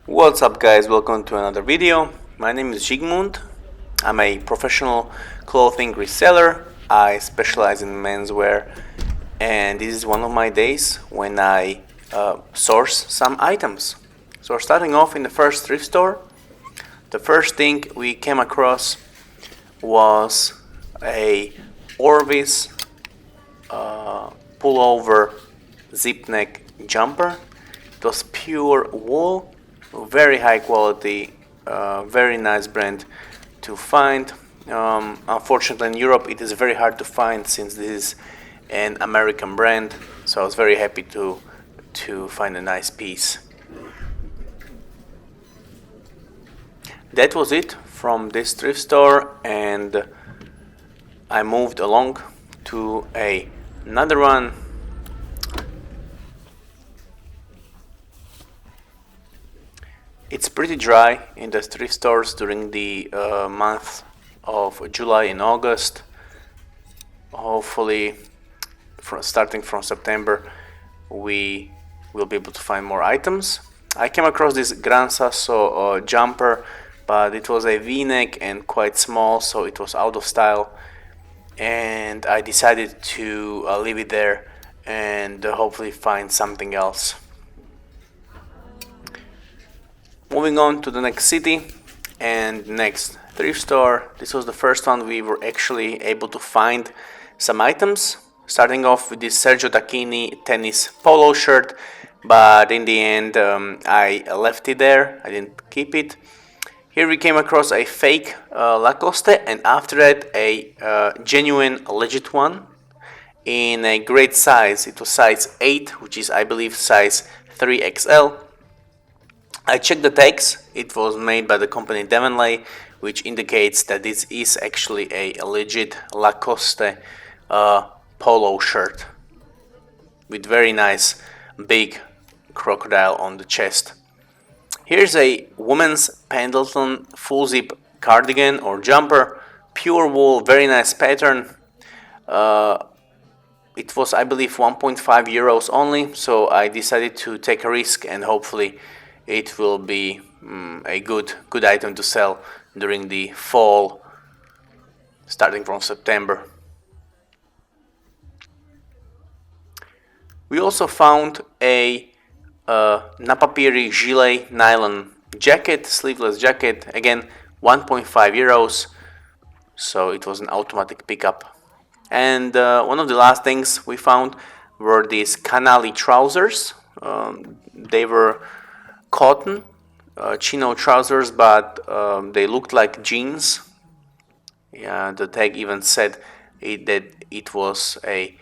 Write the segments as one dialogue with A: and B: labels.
A: What's up guys, welcome to another video. My name is Zsigmond. I'm a professional clothing reseller. I specialize in menswear and this is one of my days when I source some items. So starting off in the first thrift store, the first thing we came across was a Orvis pullover zip neck jumper. It was pure wool, very high quality, very nice brand to find. Unfortunately in Europe it is very hard to find since this is an American brand, so I was very happy to find a nice piece. That was it from this thrift store, and I moved along to another one. It's pretty dry in the thrift stores during the month of July and August. Hopefully, starting from September, we will be able to find more items. I came across this Gran Sasso jumper, but it was a V-neck and quite small, so it was out of style. And I decided to leave it there and hopefully find something else. Moving on to the next city and next thrift store. This was the first one we were actually able to find some items. Starting off with this Sergio Tacchini tennis polo shirt, but in the end I left it there. I didn't keep it. Here we came across a fake Lacoste, and after that a genuine legit one in a great size. It was size 8, which is I believe size 3XL. I checked the tags. It was made by the company Devonley, which indicates that this is actually a legit Lacoste polo shirt with very nice big crocodile on the chest. Here's a woman's Pendleton full zip cardigan or jumper, pure wool, very nice pattern. It was I believe 1.5 euros only, so I decided to take a risk and hopefully it will be a good item to sell during the fall, starting from September. We also found a Napapiri gilet nylon jacket, sleeveless jacket, again 1.5 euros, so it was an automatic pickup. And one of the last things we found were these Canali trousers. They were cotton chino trousers, but they looked like jeans. Yeah, the tag even said that it was a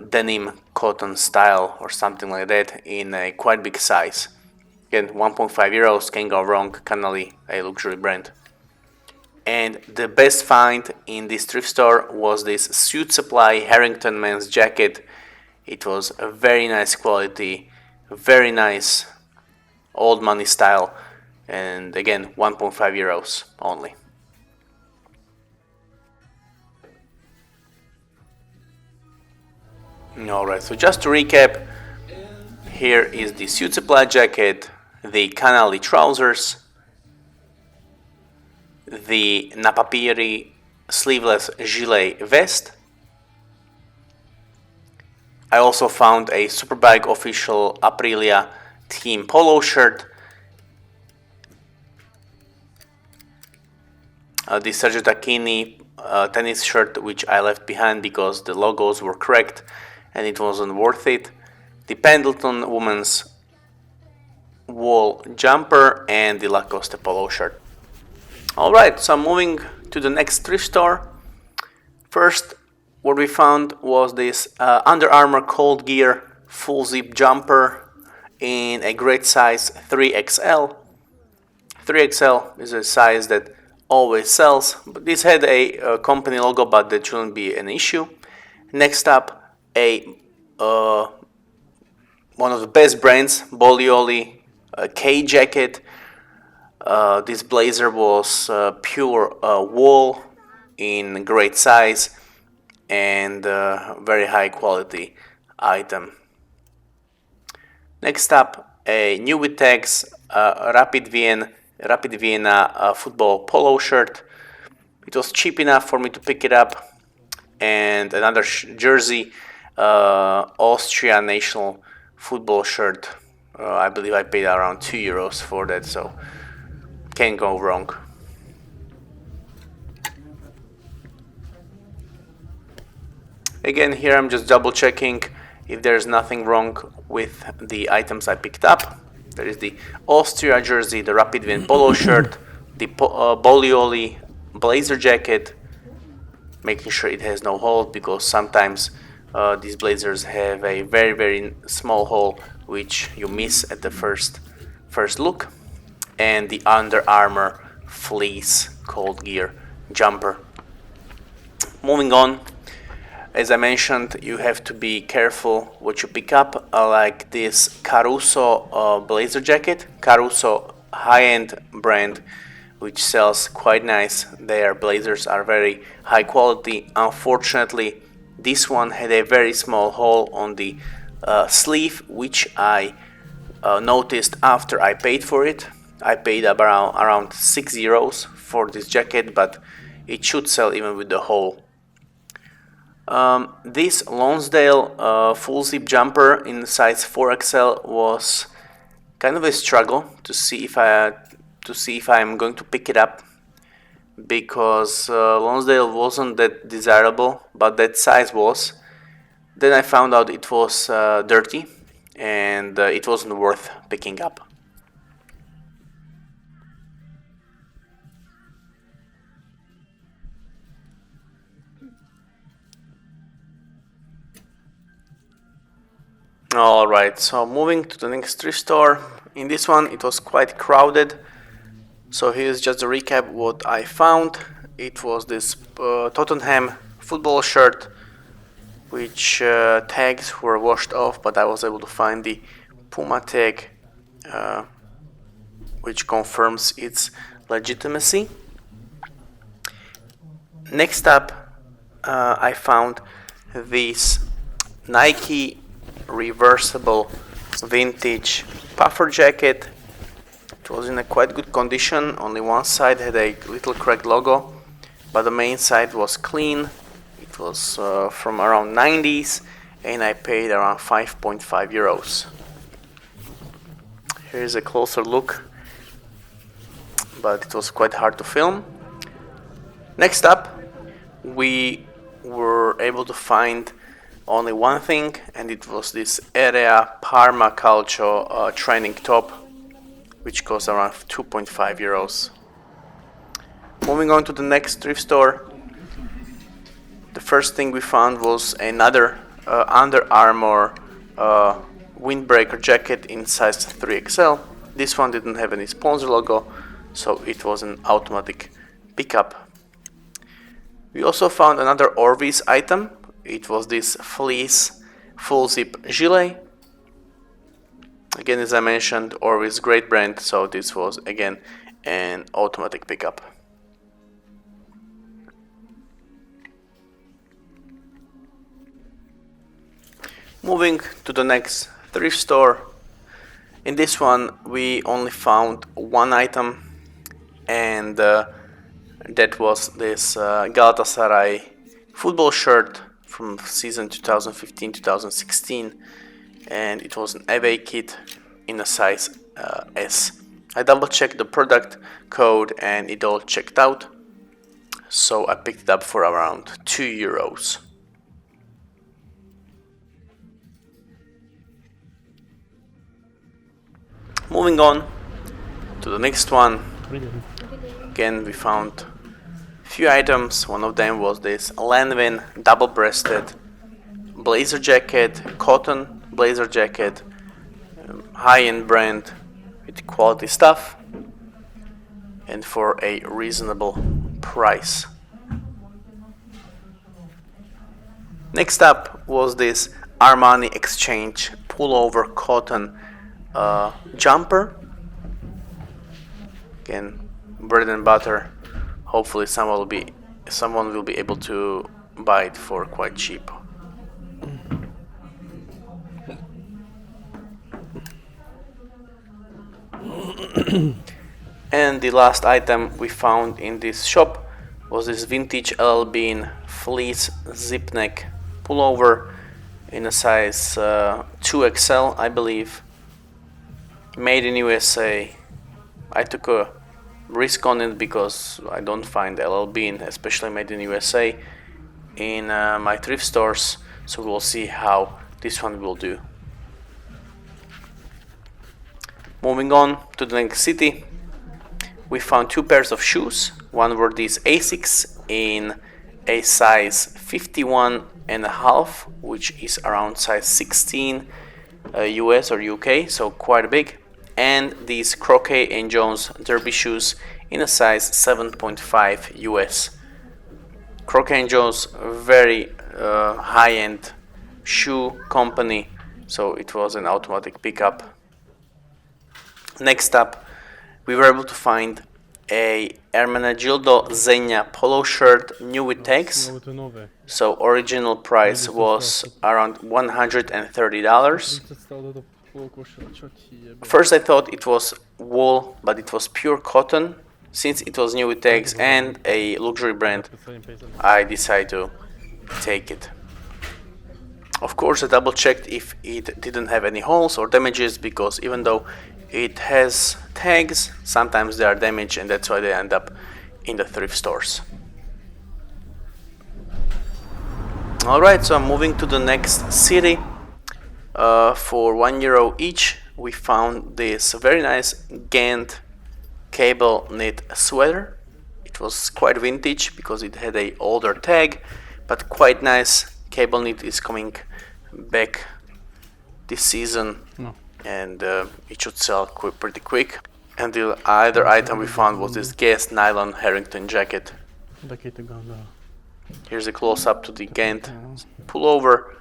A: denim cotton style or something like that in a quite big size. Again, 1.5 euros, can't go wrong. Canali, a luxury brand. And the best find in this thrift store was this Suit Supply Harrington men's jacket. It was a very nice quality, very nice old money style, and again 1.5 euros only. Alright, so just to recap, here is the Suit Supply jacket, the Canali trousers, the Napapiri sleeveless gilet vest. I also found a Superbike official Aprilia team polo shirt, the Sergio Tacchini tennis shirt, which I left behind because the logos were cracked and it wasn't worth it, the Pendleton woman's wool jumper, and the Lacoste polo shirt. Alright, so moving to the next thrift store. First, what we found was this Under Armour Cold Gear full zip jumper in a great size 3XL. 3XL is a size that always sells, but this had a company logo, but that shouldn't be an issue. Next up, a one of the best brands, Bolioli K jacket. This blazer was pure wool in great size and very high quality item. Next up, a new with tags Rapid Vienna football polo shirt. It was cheap enough for me to pick it up. And another jersey, Austria national football shirt. I believe I paid around €2 for that, so can't go wrong. Again, here I'm just double checking if there's nothing wrong with the items I picked up. There is the Austria jersey, the Rapid Wien polo shirt, the Bolioli blazer jacket, making sure it has no hole, because sometimes these blazers have a very, very small hole which you miss at the first look. And the Under Armour fleece cold gear jumper. Moving on, as I mentioned, you have to be careful what you pick up, like this Caruso blazer jacket. Caruso, high-end brand, which sells quite nice. Their blazers are very high quality. Unfortunately, this one had a very small hole on the sleeve, which I noticed after I paid for it. I paid around €6 for this jacket, but it should sell even with the hole. This Lonsdale full zip jumper in size 4XL was kind of a struggle to see if I'm going to pick it up, because Lonsdale wasn't that desirable, but that size was. Then I found out it was dirty, and it wasn't worth picking up. Alright, so moving to the next thrift store. In this one it was quite crowded, so here's just a recap what I found. It was this Tottenham football shirt, which tags were washed off, but I was able to find the Puma tag, which confirms its legitimacy. Next up, I found this Nike reversible vintage puffer jacket. It was in a quite good condition. Only one side had a little cracked logo, but the main side was clean. It was from around 90s, and I paid around €5.5. Here's a closer look, but it was quite hard to film. Next up, we were able to find only one thing, and it was this Area Parma Calcio training top, which cost around €2.5. Moving on to the next thrift store, the first thing we found was another Under Armour windbreaker jacket in size 3XL. This one didn't have any sponsor logo, so it was an automatic pickup. We also found another Orvis item. It was this fleece full zip gilet. Again, as I mentioned, Orvis great brand, so this was again an automatic pickup. Moving to the next thrift store. In this one we only found one item, and that was this Galatasaray football shirt from season 2015-2016, and it was an away kit in a size S. I double checked the product code and it all checked out, so I picked it up for around €2. Moving on to the next one. Again, we found few items. One of them was this Lanvin double-breasted blazer jacket, cotton blazer jacket, high-end brand with quality stuff, and for a reasonable price. Next up was this Armani Exchange pullover cotton jumper. Again, bread and butter. Hopefully someone will be able to buy it for quite cheap. And the last item we found in this shop was this vintage LL Bean fleece zip neck pullover in a size 2XL, I believe. Made in USA. I took a risk on it because I don't find LL Bean, especially made in USA, in my thrift stores. So we'll see how this one will do. Moving on to the next city, we found two pairs of shoes. One were these Asics in a size 51 and a half, which is around size 16 US or UK, so quite big. And these Croquet and Jones derby shoes in a size 7.5 US. Croquet and Jones, very high-end shoe company, so it was an automatic pickup. Next up, we were able to find a Hermenegildo Zegna polo shirt, new with tags. So original price was around $130. First I thought it was wool, but it was pure cotton. Since it was new with tags and a luxury brand, I decided to take it. Of course, I double checked if it didn't have any holes or damages, because even though it has tags, sometimes they are damaged, and that's why they end up in the thrift stores. Alright, so I'm moving to the next city. For €1 each, we found this very nice Gant cable knit sweater. It was quite vintage because it had a older tag, but quite nice. Cable knit is coming back this season, and it should sell pretty quick. And the other item we found was this Guess nylon Harrington jacket. Here's a close-up to the Gant pullover.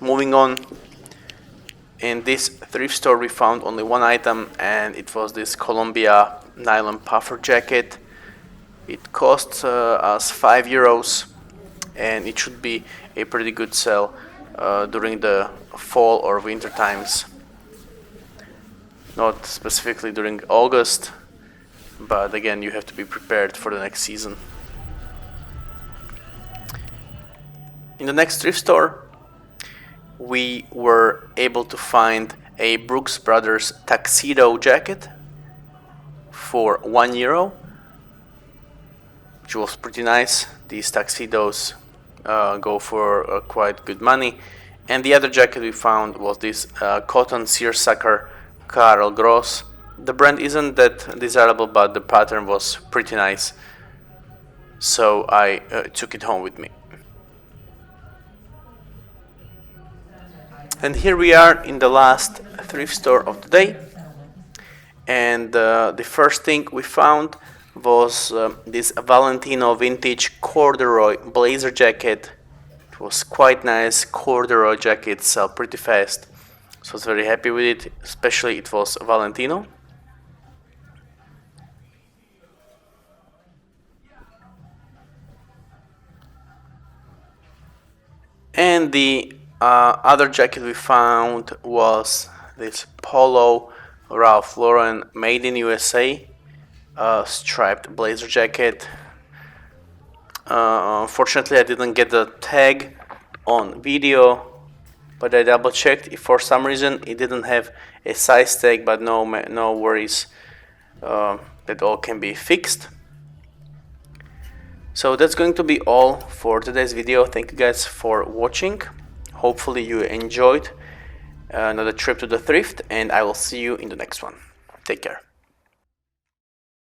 A: Moving on, in this thrift store we found only one item, and it was this Columbia nylon puffer jacket. It cost us €5, and it should be a pretty good sell during the fall or winter times. Not specifically during August, but again, you have to be prepared for the next season. In the next thrift store, we were able to find a Brooks Brothers tuxedo jacket for €1, which was pretty nice. These tuxedos go for quite good money. And the other jacket we found was this cotton seersucker Karl Gross. The brand isn't that desirable, but the pattern was pretty nice, so I took it home with me. And here we are in the last thrift store of the day, and the first thing we found was this Valentino vintage corduroy blazer jacket. It was quite nice. Corduroy jackets sell pretty fast, so I was very happy with it, especially it was Valentino. And the other jacket we found was this Polo Ralph Lauren made in USA striped blazer jacket. Unfortunately, I didn't get the tag on video, but I double checked. If for some reason it didn't have a size tag, but no worries, that all can be fixed. So that's going to be all for today's video. Thank you guys for watching. Hopefully you enjoyed another trip to the thrift, and I will see you in the next one. Take care.